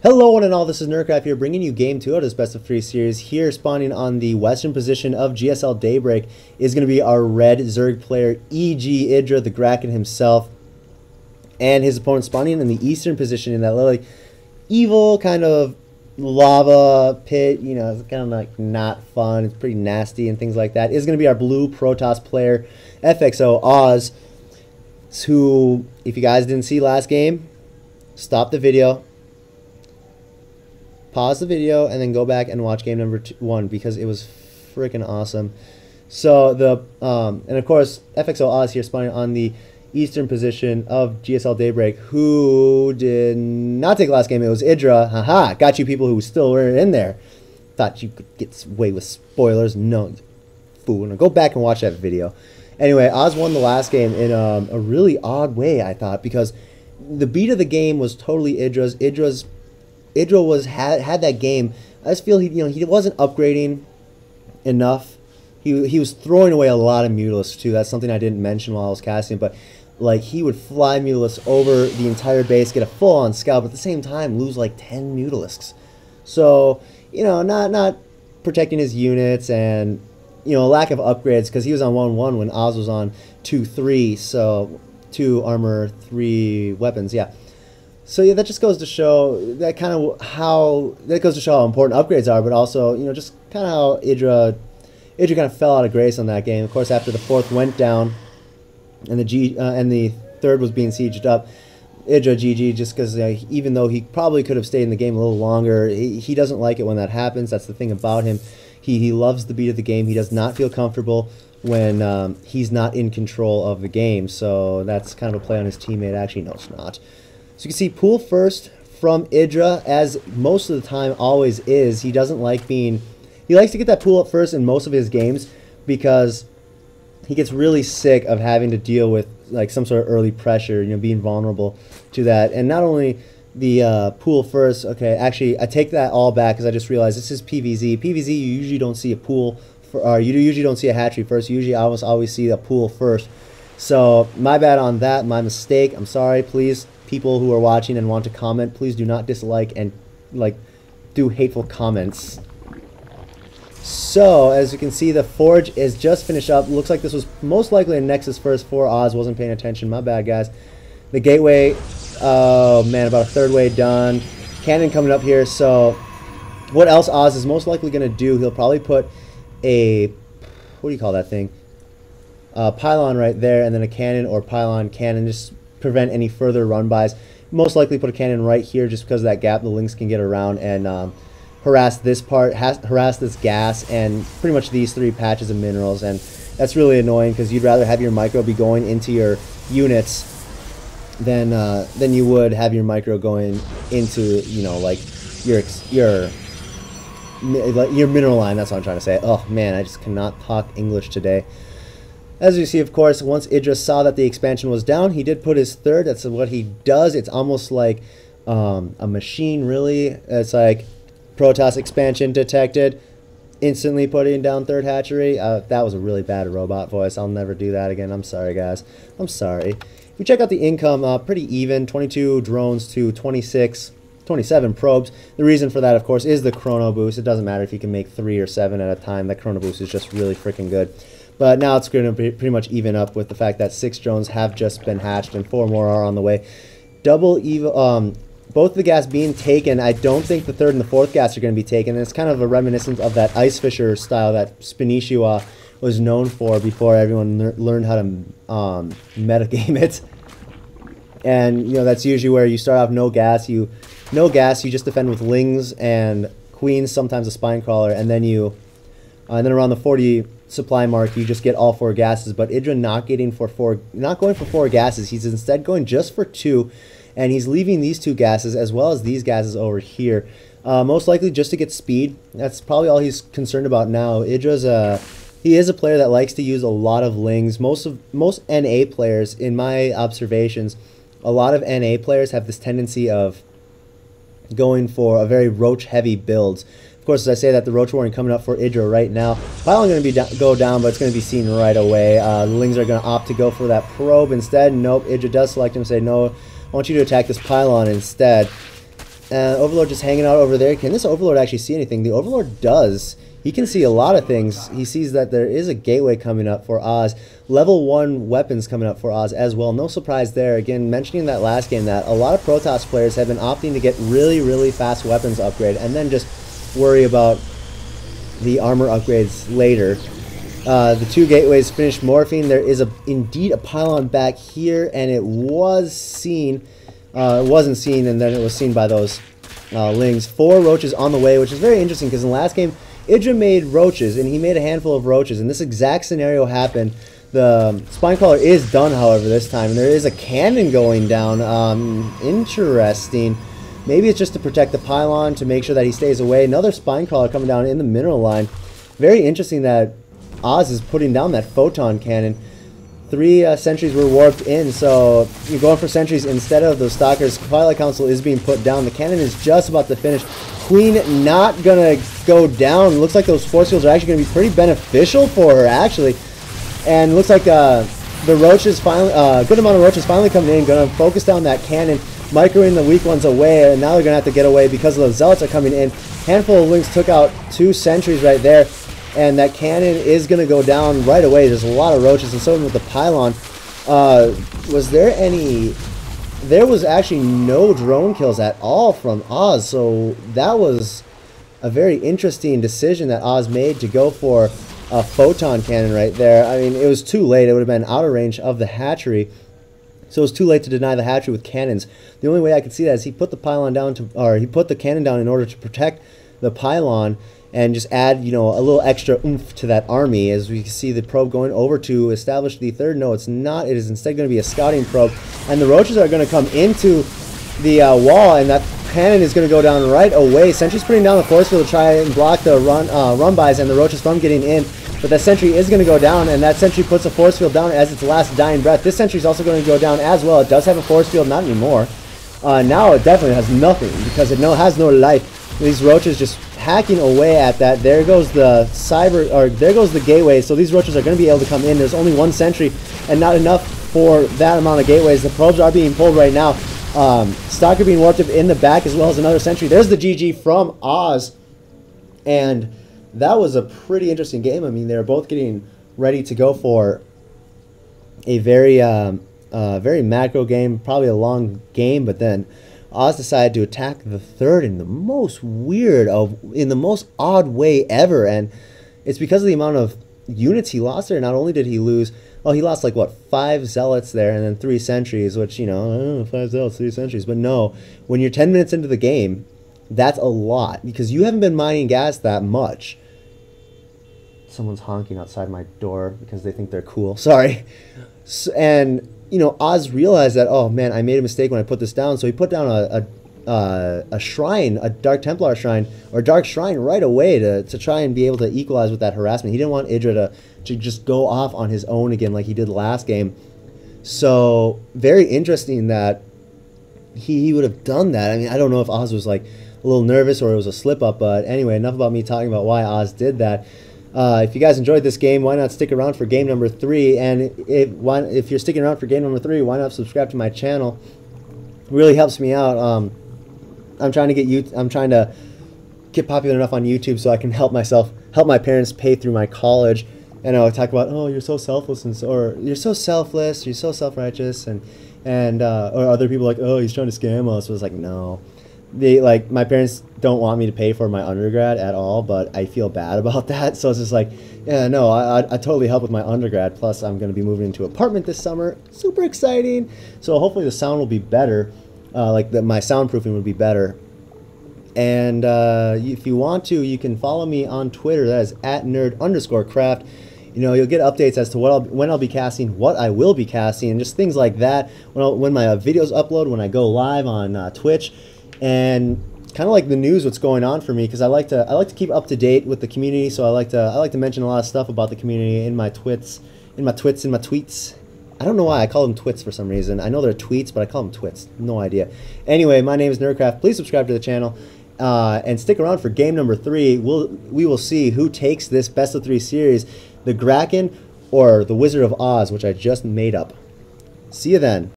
Hello one and all, this is Nerdcraft here, bringing you Game 2 of this Best of 3 series. Here, spawning on the western position of GSL Daybreak is going to be our red Zerg player, EGIdrA, the Kraken himself. And his opponent spawning in the eastern position in that little evil kind of lava pit. You know, it's kind of like not fun, it's pretty nasty and things like that. Is going to be our blue Protoss player, FXOz, who, if you guys didn't see last game, stop the video, pause the video, and then go back and watch game number 1 because it was freaking awesome. So and of course FXOz here spawning on the eastern position of GSL Daybreak, who did not take last game. It was EGIdrA. Haha, got you people who still were in there. Thought you could get away with spoilers. No, you fool. Now go back and watch that video. Anyway, Oz won the last game in a really odd way, I thought, because the beat of the game was totally EGIdRA's. EGIdrA had that game. I just feel he wasn't upgrading enough. He was throwing away a lot of Mutalisks too. That's something I didn't mention while I was casting, but like he would fly Mutalisks over the entire base, get a full-on scout, but at the same time lose like 10 Mutalisks. So not protecting his units, and lack of upgrades because he was on 1-1 when Oz was on 2-3. So 2 armor, 3 weapons. Yeah. So yeah, that just goes to show how important upgrades are, but also just kind of how EGIdrA kind of fell out of grace on that game. Of course, after the 4th went down, and the 3rd was being sieged up, EGIdrA GG, just because even though he probably could have stayed in the game a little longer, he doesn't like it when that happens. That's the thing about him. He loves the beat of the game. He does not feel comfortable when he's not in control of the game. So that's kind of a play on his teammate. Actually, no, it's not. So you can see pool first from EGIdrA, as most of the time always is. He doesn't like being... He likes to get that pool up first in most of his games because he gets really sick of having to deal with like some sort of early pressure, being vulnerable to that. And not only the pool first, okay, actually I take that all back because I just realized this is PvZ. PvZ, you usually don't see a pool, or you usually don't see a hatchery first. You usually always see a pool first. So my bad on that, my mistake. I'm sorry. Please, people who are watching and want to comment, please do not dislike and do hateful comments. So as you can see, the forge is just finished up. Looks like this was most likely a Nexus first for Oz. Wasn't paying attention. My bad, guys. The gateway, oh man, about a 3rd way done. Cannon coming up here. So what else Oz is most likely going to do? He'll probably put a, what do you call that thing? Pylon right there, and then a cannon or pylon cannon, just prevent any further run bys. Most likely put a cannon right here just because of that gap the Lynx can get around and harass this part, harass this gas, and pretty much these 3 patches of minerals. And that's really annoying because you'd rather have your micro be going into your units than you would have your micro going into like your mineral line. That's what I'm trying to say. Oh man, I just cannot talk English today. As you see, of course, once EGIdRA saw that the expansion was down, he did put his 3rd. That's what he does. It's almost like a machine, really. It's like Protoss expansion detected, instantly putting down 3rd hatchery. That was a really bad robot voice. I'll never do that again. I'm sorry, guys. I'm sorry. If we check out the income, pretty even. 22 drones to 27 probes. The reason for that, of course, is the chrono boost. It doesn't matter if you can make 3 or 7 at a time. That chrono boost is just really freaking good. But now it's going to be pretty much even up with the fact that 6 drones have just been hatched and 4 more are on the way. Both the gas being taken. I don't think the 3rd and the 4th gas are going to be taken. It's kind of a reminiscence of that Ice Fisher style that Spinishua was known for before everyone learned how to metagame it. And that's usually where you start off no gas. You just defend with Lings and Queens, sometimes a Spine Crawler, and then then around the 40 supply mark you just get all 4 gases. But EGIdRA not going for 4 gases. He's instead going just for 2, and he's leaving these 2 gases as well as these gases over here, most likely just to get speed. That's probably all he's concerned about now. He is a player that likes to use a lot of Lings. Most NA players, in my observations, a lot of NA players have this tendency of going for a very roach heavy builds. Of course, as I say that, the Roach Warring coming up for EGIdRA right now. Pylon going to go down, but it's going to be seen right away. The Lings are going to opt to go for that probe instead. Nope, EGIdRA does select him and say, no, I want you to attack this Pylon instead. Overlord just hanging out over there. Can this Overlord actually see anything? The Overlord does. He can see a lot of things. He sees that there is a gateway coming up for Oz. Level 1 weapons coming up for Oz as well. No surprise there. Again, mentioning that last game that a lot of Protoss players have been opting to get really, really fast weapons upgrade and then just worry about the armor upgrades later. The 2 gateways finished morphing. There is indeed a pylon back here, and it was seen. It wasn't seen, and then it was seen by those lings. 4 roaches on the way, which is very interesting because in the last game, EGIdrA made roaches, and he made a handful of roaches, and this exact scenario happened. The Spinecrawler is done, however, this time, and there is a cannon going down. Interesting. Maybe it's just to protect the pylon, to make sure that he stays away. Another Spinecrawler coming down in the mineral line. Very interesting that Oz is putting down that photon cannon. 3 sentries were warped in, so you're going for sentries instead of those stalkers. Twilight Council is being put down. The cannon is just about to finish. Queen not gonna go down. Looks like those force fields are actually gonna be pretty beneficial for her, actually. And looks like the roaches finally, good amount of roaches finally coming in, gonna focus down that cannon, microing the weak ones away, and now they're gonna have to get away because those zealots are coming in. Handful of lings took out 2 sentries right there, and that cannon is gonna go down right away. There's a lot of roaches, and so with the pylon. Was there any? There was actually no drone kills at all from Oz, so that was a very interesting decision that Oz made to go for a photon cannon right there. I mean, it was too late. It would have been out of range of the hatchery, so it was too late to deny the hatchery with cannons. The only way I could see that is he put the pylon down or he put the cannon down in order to protect the pylon and just add, you know, a little extra oomph to that army. As we can see the probe going over to establish the 3rd. No, it's not. It is instead going to be a scouting probe. And the roaches are going to come into the wall, and that cannon is going to go down right away. Sentry's putting down the force field to try and block the run-bys and the roaches from getting in. But that sentry is going to go down, and that sentry puts a force field down as its last dying breath. This sentry is also going to go down as well. It does have a force field, not anymore. Now it definitely has nothing because it has no life. These roaches just hacking away at that. There goes the there goes the gateway. So these roaches are going to be able to come in. There's only 1 sentry and not enough for that amount of gateways. The probes are being pulled right now. Stalker being warped up in the back as well as another sentry. There's the GG from Oz, and that was a pretty interesting game. I mean, they're both getting ready to go for a very very macro game, probably a long game, but then Oz decided to attack the 3rd in the most weird in the most odd way ever, and it's because of the amount of units he lost there. Not only did he lose, well, he lost like what, 5 zealots there and then 3 sentries, which, you know, 5 zealots, 3 sentries, but no, when you're 10 minutes into the game, that's a lot because you haven't been mining gas that much. Someone's honking outside my door because they think they're cool. Sorry. And you know, Oz realized that, oh man, I made a mistake when I put this down. So he put down a shrine, a Dark Templar shrine, or Dark Shrine right away to try and be able to equalize with that harassment. He didn't want EGIdrA to just go off on his own again like he did last game. So very interesting that he would have done that. I mean, I don't know if Oz was like a little nervous or it was a slip up, but anyway, enough about me talking about why Oz did that. If you guys enjoyed this game, why not stick around for game number 3? And if you're sticking around for game number 3, why not subscribe to my channel? It really helps me out. I'm trying to get popular enough on YouTube so I can help my parents pay through my college. And I'll talk about, oh, you're so selfless, or you're so selfless, you're so self-righteous, or other people like, oh, he's trying to scam us. So it's like, no. My parents don't want me to pay for my undergrad at all, but I feel bad about that. So it's just like, yeah, no, I totally help with my undergrad. Plus, I'm going to be moving into an apartment this summer. Super exciting. So hopefully the sound will be better. My soundproofing would be better. And if you want to, you can follow me on Twitter. That is @nerd_craft. You know, you'll get updates as to when I'll be casting, what I will be casting, and just things like that. When my videos upload, when I go live on Twitch. And kind of like the news, what's going on for me, because I like to keep up to date with the community. So I like to mention a lot of stuff about the community in my tweets. I don't know why I call them twits for some reason. I know they're tweets, but I call them twits. No idea. Anyway, my name is Nerdcraft. Please subscribe to the channel and stick around for game number 3. We will see who takes this best of 3 series, the Kraken or the Wizard of Oz, which I just made up. See you then.